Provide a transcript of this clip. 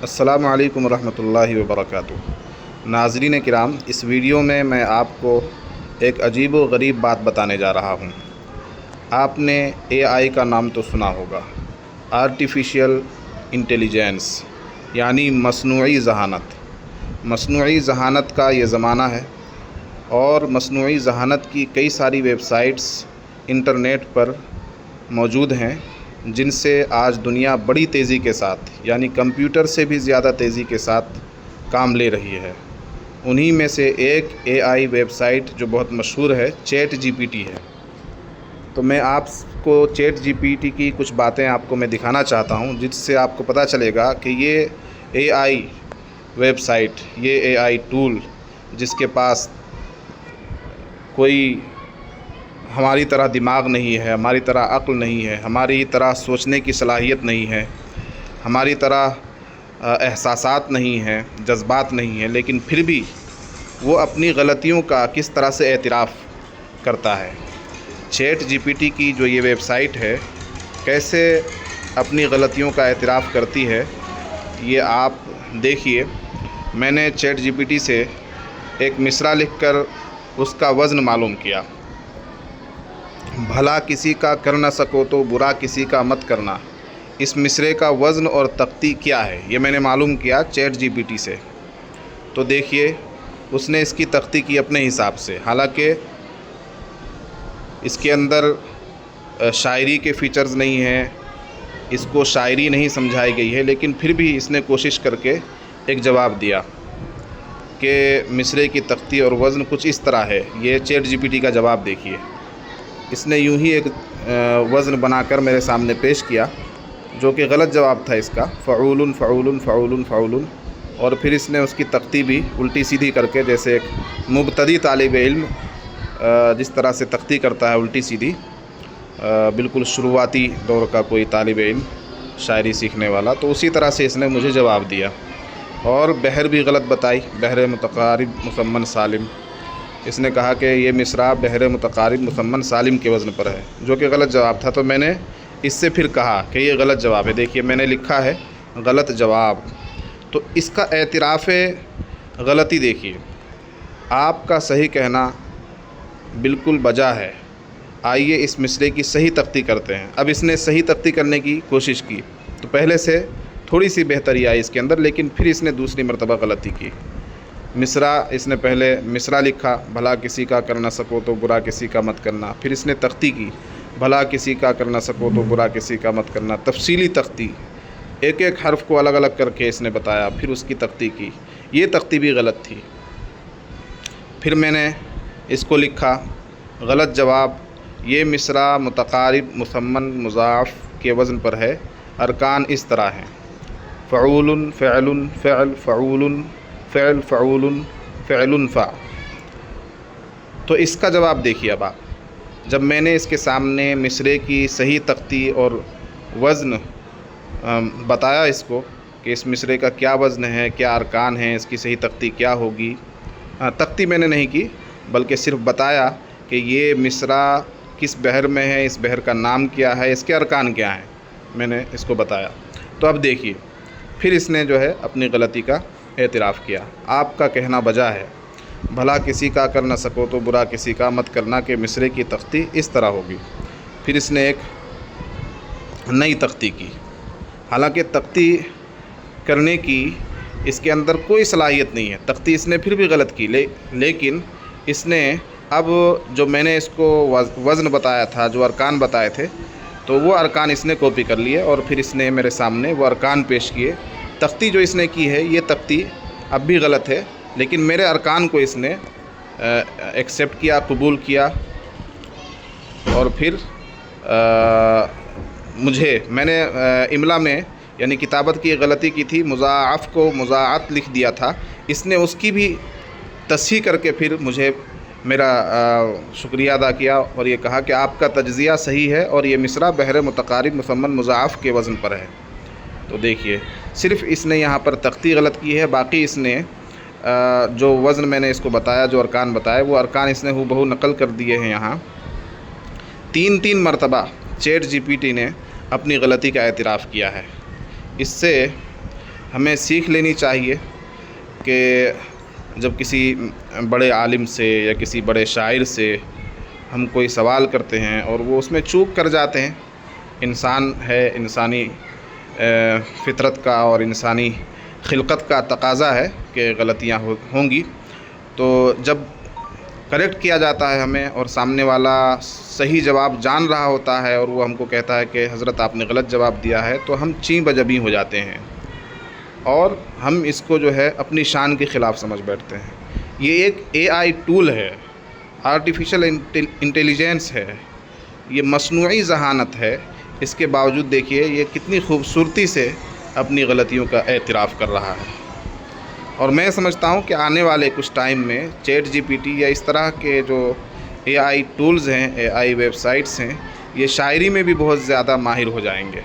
السلام علیکم ورحمۃ اللہ وبرکاتہ۔ ناظرین کرام، اس ویڈیو میں آپ کو ایک عجیب و غریب بات بتانے جا رہا ہوں۔ آپ نے اے آئی کا نام تو سنا ہوگا، آرٹیفیشل انٹیلیجنس یعنی مصنوعی ذہانت۔ مصنوعی ذہانت کا یہ زمانہ ہے اور مصنوعی ذہانت کی کئی ساری ویب سائٹس انٹرنیٹ پر موجود ہیں جن سے آج دنیا بڑی تیزی کے ساتھ یعنی کمپیوٹر سے بھی زیادہ تیزی کے ساتھ کام لے رہی ہے۔ انہی میں سے ایک اے آئی ویب سائٹ جو بہت مشہور ہے چیٹ جی پی ٹی ہے۔ تو میں آپ کو چیٹ جی پی ٹی کی کچھ باتیں آپ کو میں دکھانا چاہتا ہوں جس سے آپ کو پتہ چلے گا کہ یہ اے آئی ویب سائٹ، یہ اے آئی ٹول جس کے پاس کوئی ہماری طرح دماغ نہیں ہے، ہماری طرح عقل نہیں ہے، ہماری طرح سوچنے کی صلاحیت نہیں ہے، ہماری طرح احساسات نہیں ہیں، جذبات نہیں ہیں، لیکن پھر بھی وہ اپنی غلطیوں کا کس طرح سے اعتراف کرتا ہے۔ چیٹ جی پی ٹی کی جو یہ ویب سائٹ ہے کیسے اپنی غلطیوں کا اعتراف کرتی ہے، یہ آپ دیکھیے۔ میں نے چیٹ جی پی ٹی سے ایک مصرع لکھ کر اس کا وزن معلوم کیا۔ بھلا کسی کا کر نہ سکو تو برا کسی کا مت کرنا، اس مصرعے کا وزن اور تختی کیا ہے، یہ میں نے معلوم کیا چیٹ جی پی ٹی سے۔ تو دیکھیے اس نے اس کی تختی کی اپنے حساب سے، حالانکہ اس کے اندر شاعری کے فیچرز نہیں ہیں، اس کو شاعری نہیں سمجھائی گئی ہے، لیکن پھر بھی اس نے کوشش کر کے ایک جواب دیا کہ مصرعے کی تختی اور وزن کچھ اس طرح ہے۔ یہ چیٹ جی پی ٹی کا جواب دیکھیے۔ اس نے یوں ہی ایک وزن بنا کر میرے سامنے پیش کیا جو کہ غلط جواب تھا اس کا، فعول فعول فعول فعول، اور پھر اس نے اس کی تختی بھی الٹی سیدھی کر کے، جیسے ایک مبتدی طالب علم جس طرح سے تختی کرتا ہے الٹی سیدھی، بالکل شروعاتی دور کا کوئی طالب علم شاعری سیکھنے والا، تو اسی طرح سے اس نے مجھے جواب دیا۔ اور بحر بھی غلط بتائی، بحر متقارب مسمن سالم۔ اس نے کہا کہ یہ مصرع بحر متقارب مسمن سالم کے وزن پر ہے، جو کہ غلط جواب تھا۔ تو میں نے اس سے پھر کہا کہ یہ غلط جواب ہے، دیکھیے میں نے لکھا ہے غلط جواب۔ تو اس کا اعتراف غلطی دیکھیے، آپ کا صحیح کہنا بالکل بجا ہے، آئیے اس مصرعے کی صحیح تختی کرتے ہیں۔ اب اس نے صحیح تختی کرنے کی کوشش کی تو پہلے سے تھوڑی سی بہتری آئی اس کے اندر، لیکن پھر اس نے دوسری مرتبہ غلطی کی۔ مصرع اس نے پہلے مصرع لکھا، بھلا کسی کا کر نہ سکو تو برا کسی کا مت کرنا، پھر اس نے تختی کی، بھلا کسی کا کر نہ سکو تو برا کسی کا مت کرنا، تفصیلی تختی، ایک ایک حرف کو الگ الگ کر کے اس نے بتایا، پھر اس کی تختی کی۔ یہ تختی بھی غلط تھی۔ پھر میں نے اس کو لکھا غلط جواب، یہ مصرع متقارب مسمن مضاعف کے وزن پر ہے، ارکان اس طرح ہیں، فعول فعل فعل فعول فعل فعول فعل فع۔ تو اس کا جواب دیکھیے۔ اب آپ جب میں نے اس کے سامنے مصرعے کی صحیح تختی اور وزن بتایا اس کو کہ اس مصرعے کا کیا وزن ہے، کیا ارکان ہیں، اس کی صحیح تختی کیا ہوگی، تختی میں نے نہیں کی بلکہ صرف بتایا کہ یہ مصرع کس بحر میں ہے، اس بحر کا نام کیا ہے، اس کے ارکان کیا ہیں، میں نے اس کو بتایا۔ تو اب دیکھیے پھر اس نے جو ہے اپنی غلطی کا اعتراف کیا۔ آپ کا کہنا بجا ہے، بھلا کسی کا کر نہ سکو تو برا کسی کا مت کرنا کہ مصرعے کی تختی اس طرح ہوگی۔ پھر اس نے ایک نئی تختی کی، حالانکہ تختی کرنے کی اس کے اندر کوئی صلاحیت نہیں ہے، تختی اس نے پھر بھی غلط کی، لیکن اس نے اب جو میں نے اس کو وزن بتایا تھا، جو ارکان بتائے تھے، تو وہ ارکان اس نے کاپی کر لیے اور پھر اس نے میرے سامنے وہ ارکان پیش کیے۔ تختی جو اس نے کی ہے یہ تختی اب بھی غلط ہے، لیکن میرے ارکان کو اس نے ایکسیپٹ کیا، قبول کیا، اور پھر میں نے املا میں یعنی کتابت کی غلطی کی تھی، مضاعف کو مضاعت لکھ دیا تھا، اس نے اس کی بھی تصحیح کر کے پھر مجھے میرا شکریہ ادا کیا اور یہ کہا کہ آپ کا تجزیہ صحیح ہے اور یہ مصرع بحر متقارب مسمن مضاعف کے وزن پر ہے۔ تو دیکھیے صرف اس نے یہاں پر تختی غلط کی ہے، باقی اس نے جو وزن میں نے اس کو بتایا، جو ارکان بتائے، وہ ارکان اس نے ہو بہو نقل کر دیے ہیں۔ یہاں تین مرتبہ چیٹ جی پی ٹی نے اپنی غلطی کا اعتراف کیا ہے۔ اس سے ہمیں سیکھ لینی چاہیے کہ جب کسی بڑے عالم سے یا کسی بڑے شاعر سے ہم کوئی سوال کرتے ہیں اور وہ اس میں چوک کر جاتے ہیں، انسان ہے، انسانی فطرت کا اور انسانی خلقت کا تقاضا ہے کہ غلطیاں ہوں گی، تو جب کریکٹ کیا جاتا ہے ہمیں اور سامنے والا صحیح جواب جان رہا ہوتا ہے اور وہ ہم کو کہتا ہے کہ حضرت آپ نے غلط جواب دیا ہے، تو ہم چیں بجبیں ہو جاتے ہیں اور ہم اس کو جو ہے اپنی شان کے خلاف سمجھ بیٹھتے ہیں۔ یہ ایک AI ٹول ہے، آرٹیفیشل انٹیلیجنس ہے، یہ مصنوعی ذہانت ہے، اس کے باوجود دیکھیے یہ کتنی خوبصورتی سے اپنی غلطیوں کا اعتراف کر رہا ہے۔ اور میں سمجھتا ہوں کہ آنے والے کچھ ٹائم میں چیٹ GPT یا اس طرح کے جو AI ٹولز ہیں، AI ویب سائٹس ہیں، یہ شاعری میں بھی بہت زیادہ ماہر ہو جائیں گے۔